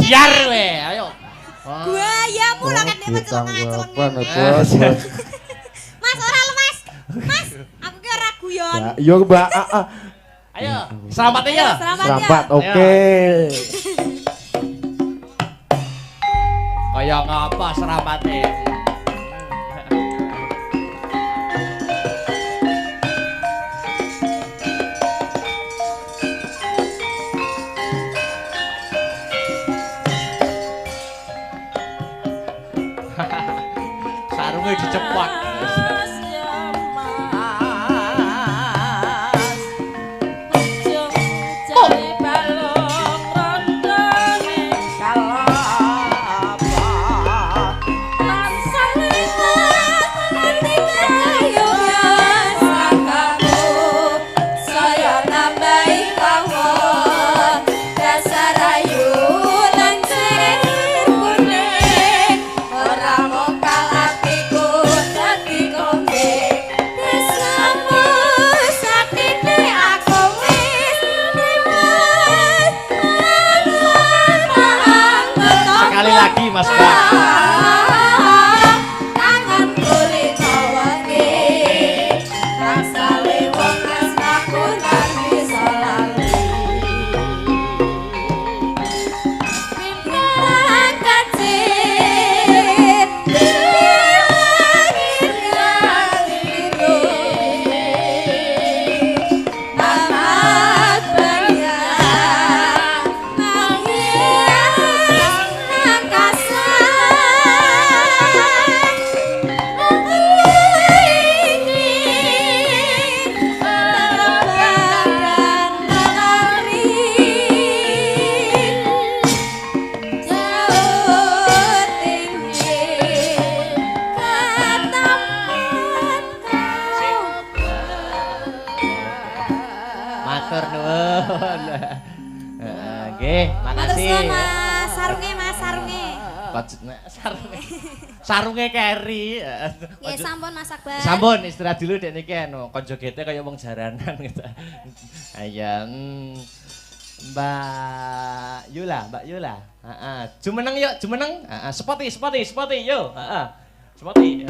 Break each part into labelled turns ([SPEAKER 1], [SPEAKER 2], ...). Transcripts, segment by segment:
[SPEAKER 1] biar we, ayo.
[SPEAKER 2] Buayamu lah kan dia
[SPEAKER 3] tanggapan
[SPEAKER 2] Mas ora lemas. Mas, aku ki ora guyon.
[SPEAKER 3] Yo Mbak.
[SPEAKER 1] Ayo, selamat ya.
[SPEAKER 3] Selamat, oke.
[SPEAKER 1] Kayak ngapa selamatnya? Sarungnya dicepat. Lagi Mas Mbak. Sarunge keri.
[SPEAKER 2] Ya sampun masak banget.
[SPEAKER 1] Sampun istirahat dulu dek niki anu konco gete kaya wong jaranan gitu. Ayo Mbak Yula. Heeh. Jumeneng yuk, jumeneng. Heeh, spoti yuk. Heeh. Spoti.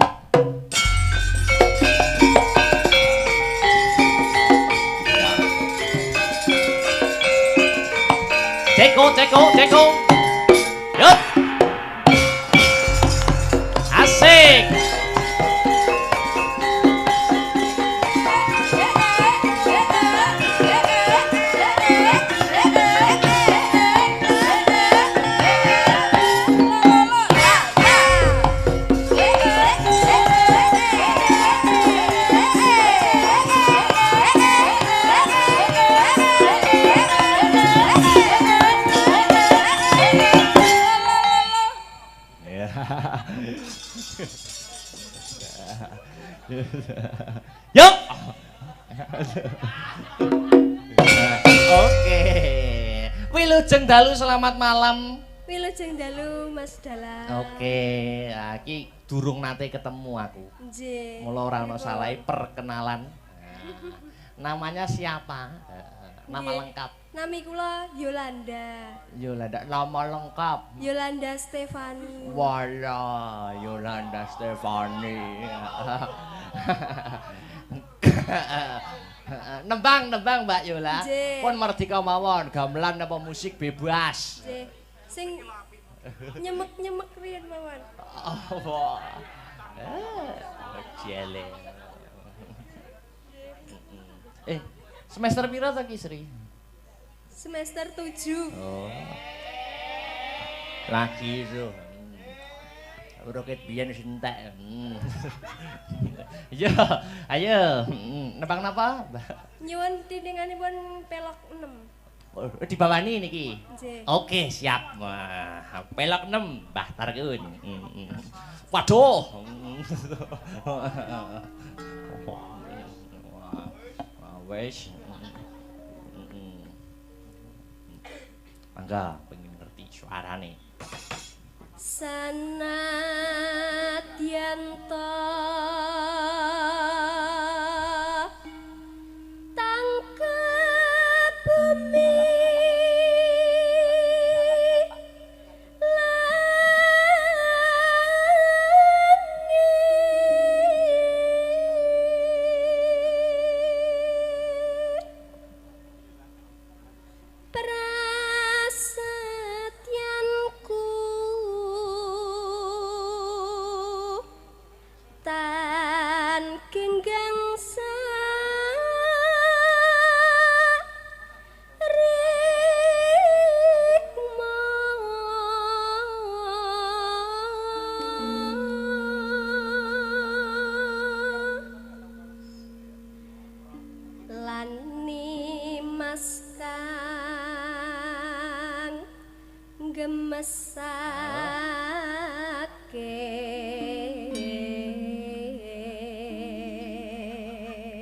[SPEAKER 1] Ceko. Yuk. Asik. Yuk. Oke. Wilujeng dalu selamat malam.
[SPEAKER 4] Wilujeng dalu Mas Dalang.
[SPEAKER 1] Oke, iki durung nate ketemu aku.
[SPEAKER 4] Nggih.
[SPEAKER 1] Mula ora ono salahe perkenalan. Namanya siapa? Nama lengkap.
[SPEAKER 4] Nami kula Yolanda.
[SPEAKER 1] Yolanda, nama lengkap.
[SPEAKER 4] Yolanda Stefani.
[SPEAKER 1] Wala, Yolanda Stefani. Nembang Mbak Yola. Pun merdeka mawon, gamelan apa musik bebas.
[SPEAKER 4] Nggih. Sing nyemek-nyemek riyen mawon.
[SPEAKER 1] Oh. Jele. Semester pira ta Ki Sri?
[SPEAKER 4] Semester 7.
[SPEAKER 1] Oh. Lagi itu. Roket biyen wis entek. Yo, ayo. Nebang napa?
[SPEAKER 4] Nyuwun tindinganipun pelok 6.
[SPEAKER 1] Dibawani niki.
[SPEAKER 4] Nggih.
[SPEAKER 1] Oke, siap. Wah, pelok 6 Mbah Tarkeun. Waduh. Wes. Mangga pengen ngerti suarane.
[SPEAKER 4] Sanadyan ta tangke bumi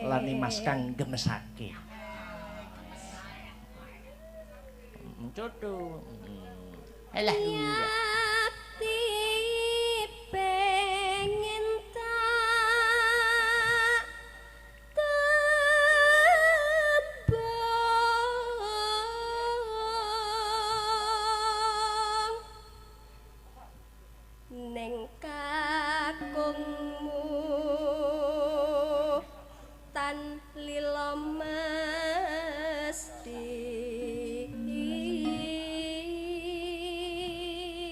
[SPEAKER 1] Lani mas kang gemesake. Cucu. Alah
[SPEAKER 4] Yakti pengen tak tebong ning kakungmu tan lila mesti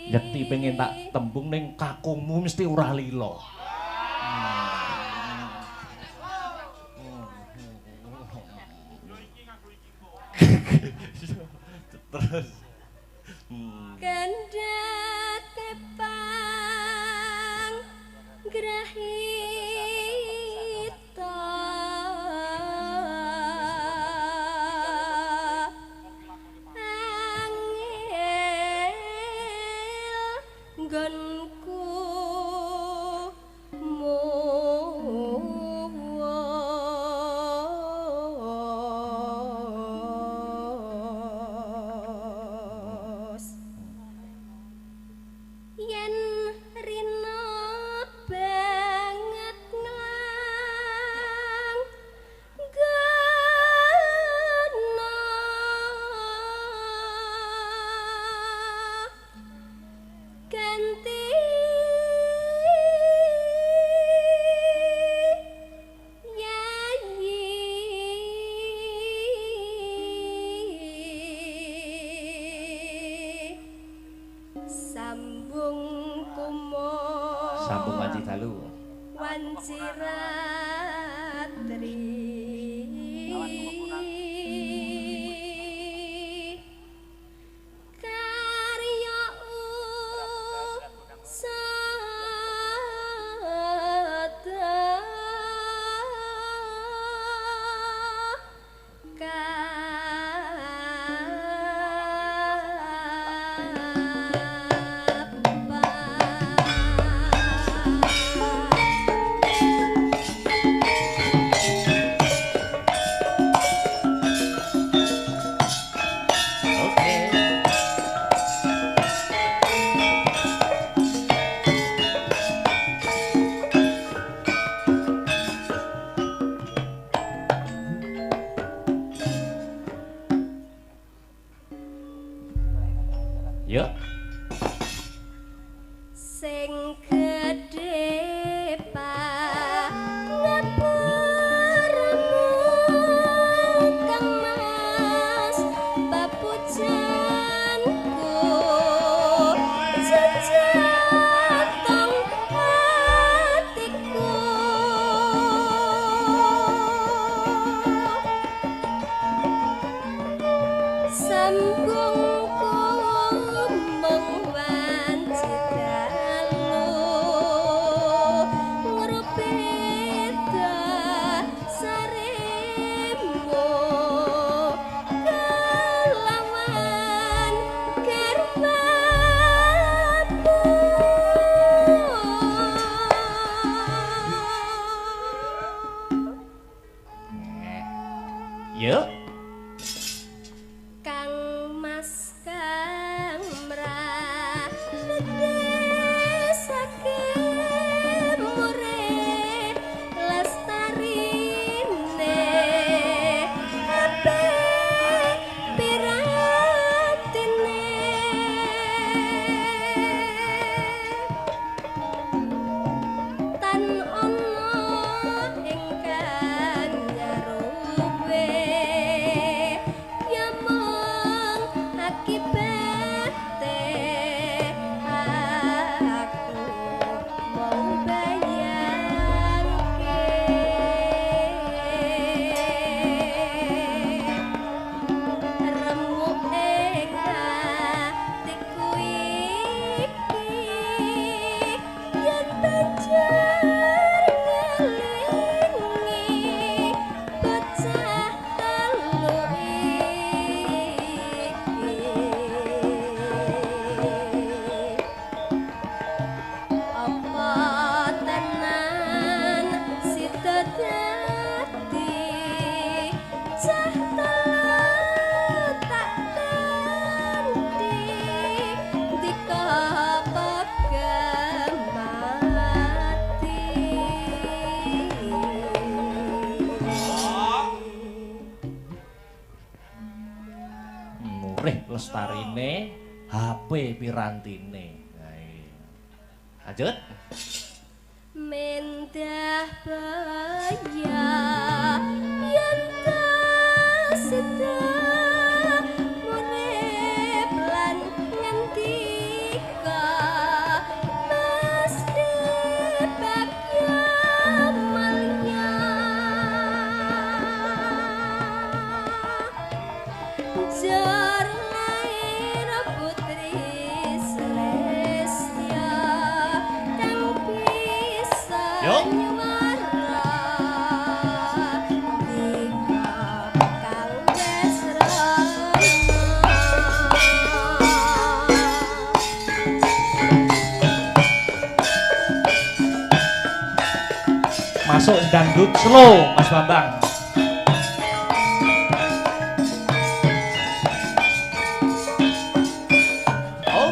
[SPEAKER 1] Yakti pengen tak tembung ning kakungmu mesti ora lila. Terus
[SPEAKER 4] Kandak kepang grahita angel nggonku muwos yen rina banget nang gana ganti yayi sambung kumo
[SPEAKER 1] sambung wanci dalu.
[SPEAKER 4] wanci ratri karya usada
[SPEAKER 1] Oke. Yuk.
[SPEAKER 4] sing gedhe pangapuramu kang mas papujanku jejatong hatiku sambung kumong wanci dalu ngrupita saremu kelawan garwamu
[SPEAKER 1] Yuk.
[SPEAKER 4] Kang Mas Kang mrane saking mure lestarine ape piratine tan ono ingkang nyaruwe ya mong akibate
[SPEAKER 1] Lestarine, HP pirantine. Nah, iki. Lanjut.
[SPEAKER 4] Mendah baya yen tasida urip lan ngendika mesti bagya malya jar lair putri Celestia kang bisa
[SPEAKER 1] Yuk.
[SPEAKER 4] nyuara dika kalwes rana
[SPEAKER 1] Masuk dangdut slow, Mas Bambang. Oh,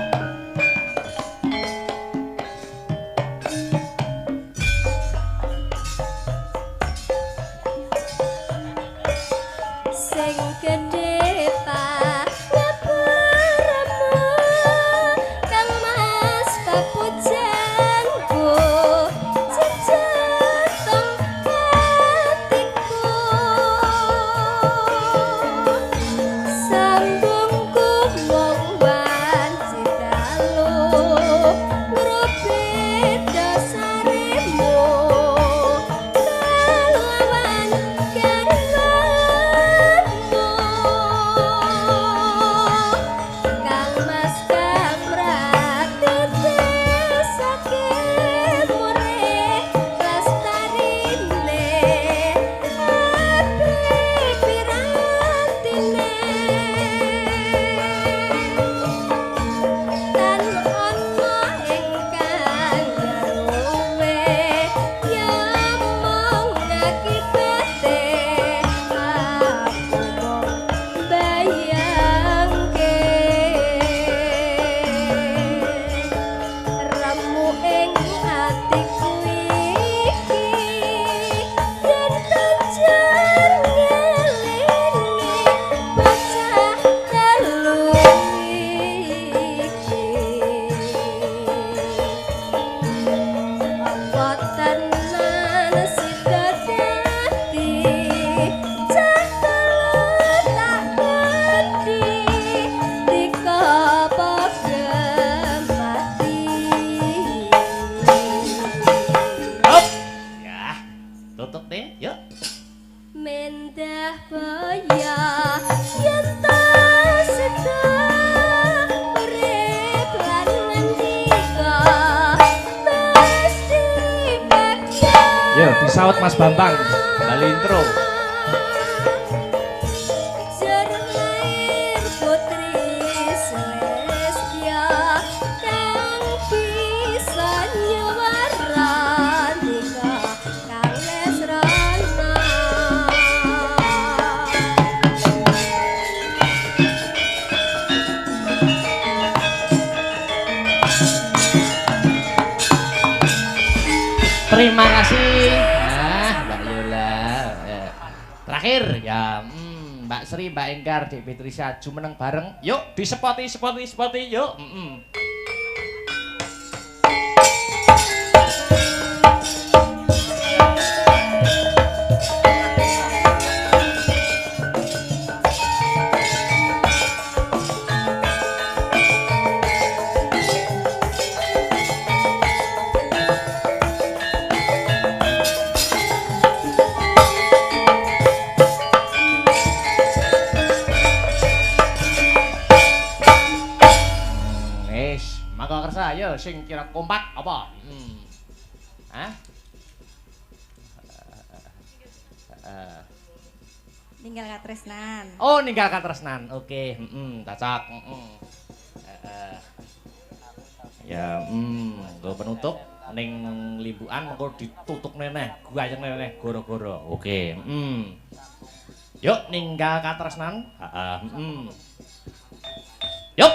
[SPEAKER 4] sing gedhe pawarama kang mas papujangku jejatong atiku sambungku wong wanci dalu ngrobet dasaremu lawan Kang Mas Kamrat sakit murih lestarine ati pirantine tan ono ingkang gawe ya mong ngakibate aku mong bayangke ramu ing atiku iki yen tanjar ngelingi bocah telu iki apa tenan sida dadi cah telu tak ngerti dika padha mati
[SPEAKER 1] up. Ya, tutup deh, yuk.
[SPEAKER 4] mendah baya yen tasida urip lan ngendika mesti bagya
[SPEAKER 1] Yuk, disaut Mas Bambang. Bali intro.
[SPEAKER 4] jar lair putri Celestia kang bisa nyuara dika kales rana
[SPEAKER 1] Terima kasih. Mbak Yola. Terakhir ya, Mbak Sri, Mbak Enggar, Dek Petrisha, jumeneng bareng. Yuk, disepoti, yuk. Mangga kersa, yo sing kira kompak apa? Hah?
[SPEAKER 2] Ninggal katresnan.
[SPEAKER 1] Oh, ninggal katresnan. Oke, cocok. Ya, nggo penutup ning limbukan mengko ditutuk neneh, guayeng neneh goro-goro. Oke, Yuk ninggal katresnan. Yuk.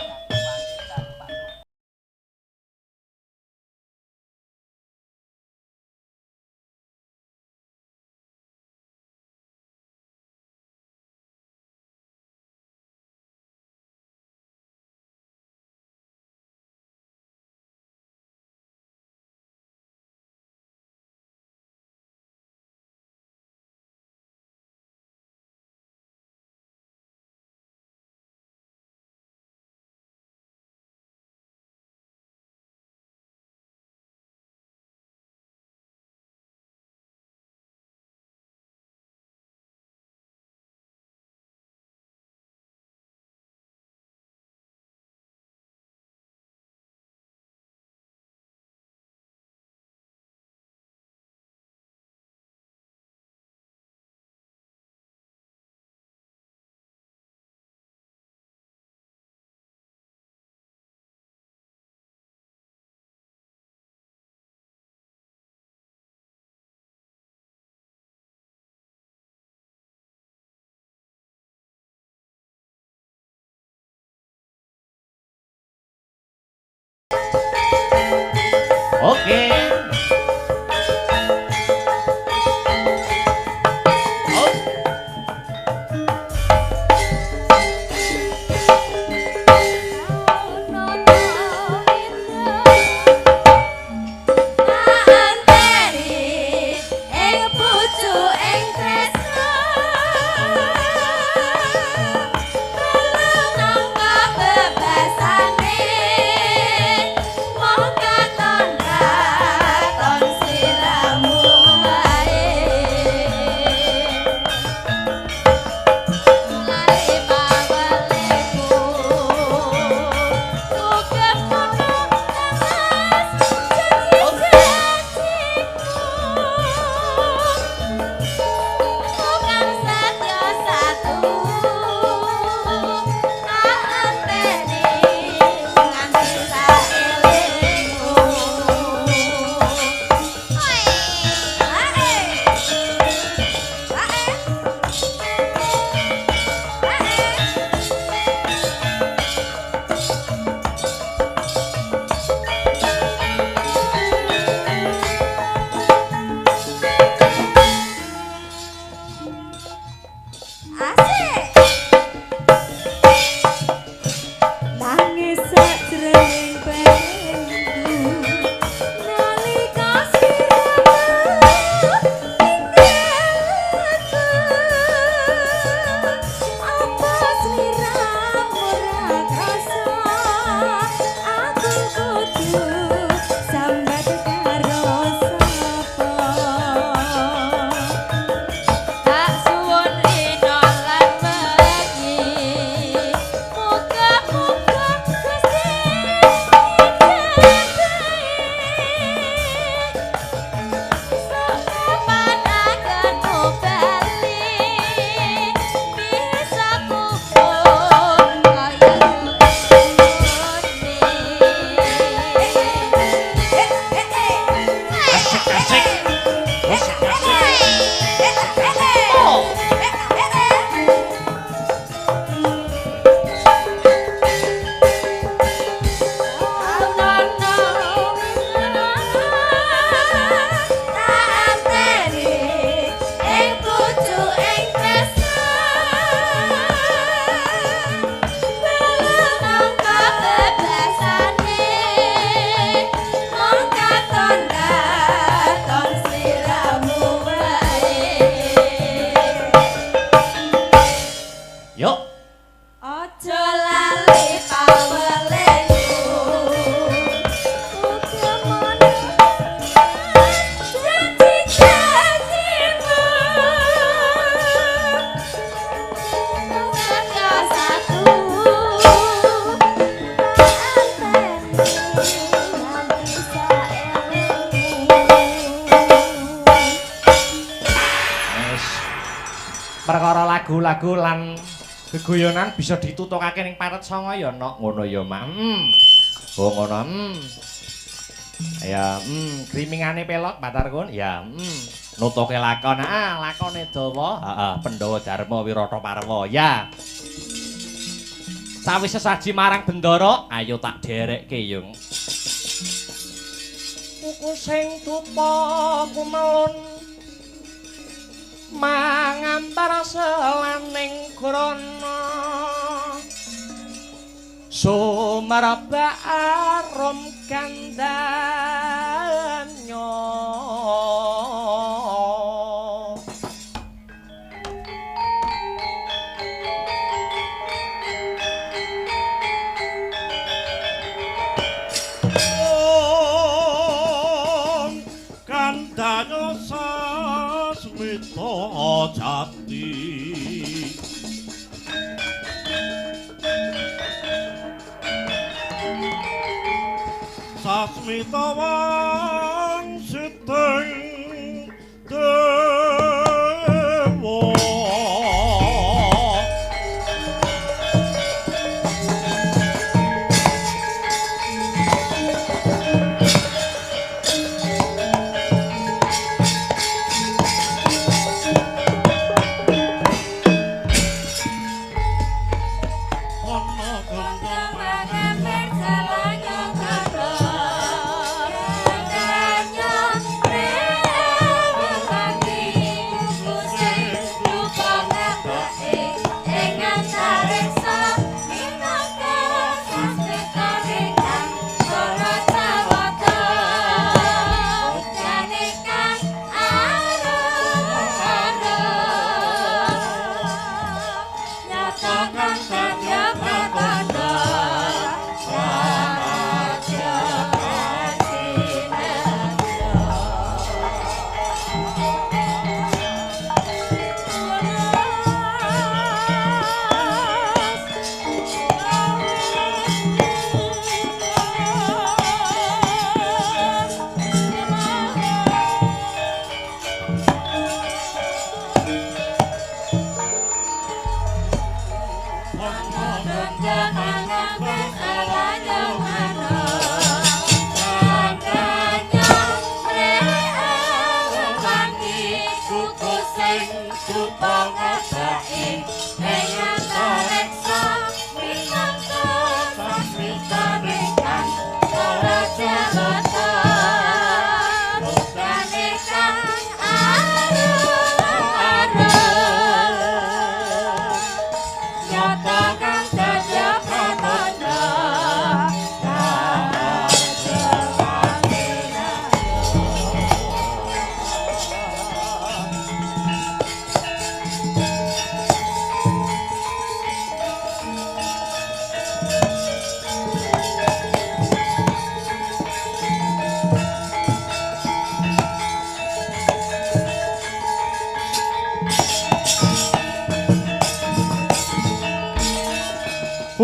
[SPEAKER 1] Oke. Perkara lagu-lagu lan gegoyonan bisa ditutukake ning paret sanga ya nok ngono ya Mak. Oh ngono. Ya grimingane pelok Batarkun. Ya nutuke lakon. Lakone dawa. Heeh, Pandhawa Darma Wirata Parwa. Ya. Sawise saji marang Bendara, ayo tak derekke yung. Kuku sing tupa kumelun mangantar selaning grana sumerba arum kandhanya kandhanya sasmita jati sasmita wangsiting dewa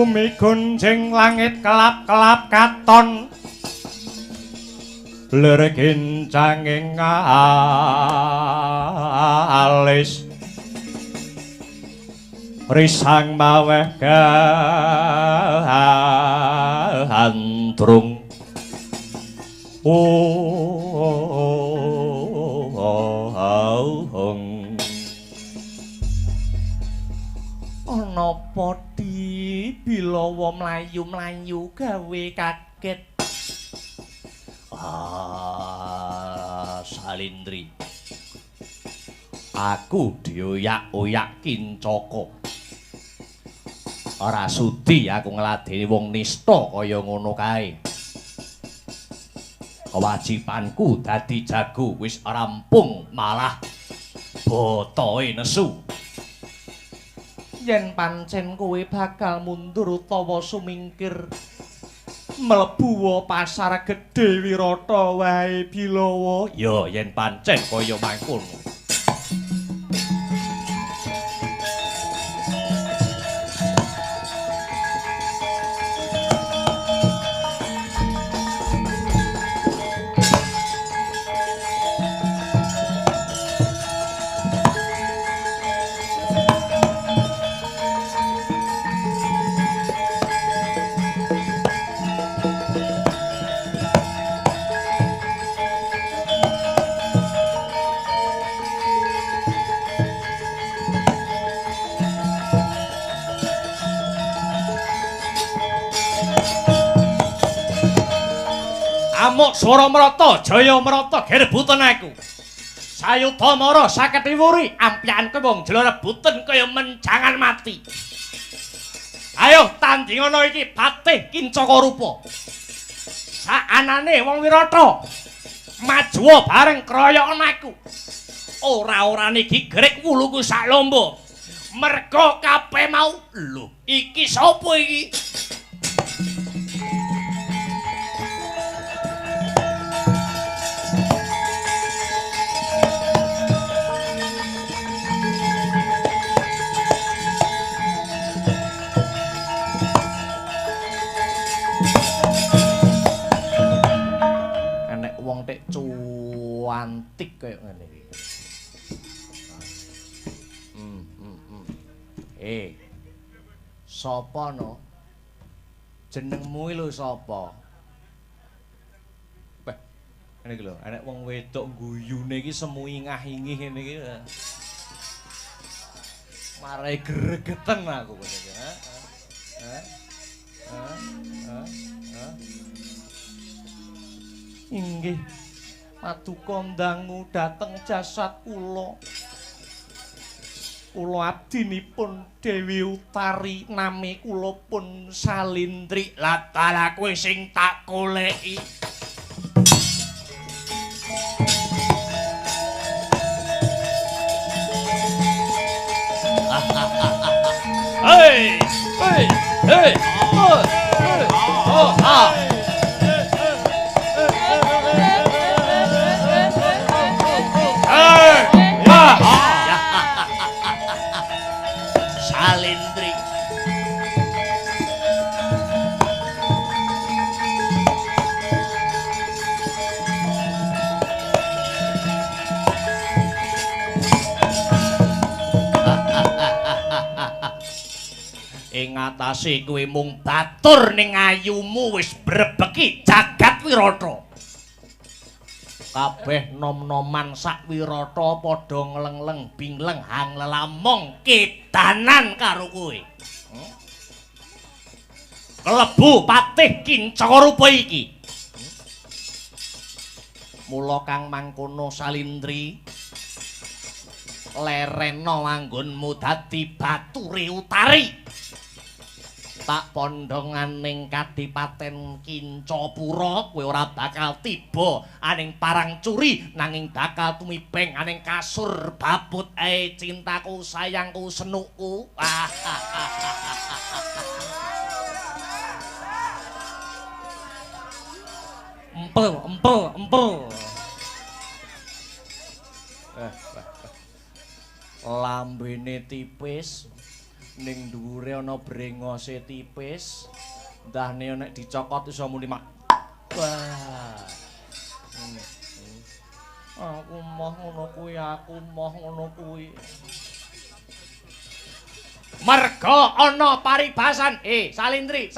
[SPEAKER 1] bumi gunjing langit kelap-kelap katon lergincanging alis risang maweh gandrung ana podi bilawa mlayu-mlayu gawe kaget Salindri aku dioyak-oyak kincaka ora sudi aku ngladeni wong nista kaya ngono kae kewajibanku dadi jago wis rampung malah botoe nesu yen pancen kowe bakal mundur utawa sumingkir mlebu pasar gedhe Wirata wae Bilawa ya yen pancen kaya mangkono Amuk swara mrata jaya mrata gerebutan aku sayuta mara saketi wuri ampian kowe wong jelo rebutan kaya menjangan mati ayo tandingana iki Patih Kincaka Rupa saanane wong Wirata maju bareng kroyokan aku ora-orane iki grek wuluku sak lomba merga kabeh mau lho iki sapa iki wong tek cuantik kaya ngene iki. Sapa no? Jenengmu lho sapa? Beh, ngene iki lho, enek wong wedok guyune iki semu ingah-ingih ngene iki. Marai gregeten aku ngene iki, Inggih, paduka ndangu dhateng jasad kula. Kula abdinipun Dewi Utari, nami kula pun Salindri. Lah dalah kowe sing tak goleki. Hei, hei, hei. Salindri ing atase kowe mung batur ning ayumu wis brebeki jagat Wirata kabeh nom-noman sak Wirata padha ngleng-leng bingleng hang lelamong kedanan karo kowe. Klebu Patih Kincaka Rupa iki. Mula kang mangkono Salindri lerena anggonmu dadi bature Utari. Tak pondonganing Kadipaten Kincapura kowe ora bakal tiba aning parang curi nanging bakal tumibeng aning kasur babut cintaku sayangku senukku empel lambene tipis ning dhuwure ana brengose tipis. Ndahne nek dicokot iso muni mak. Wah. Aku moh ngono kuwi. Merga ana paribasan. Salindri.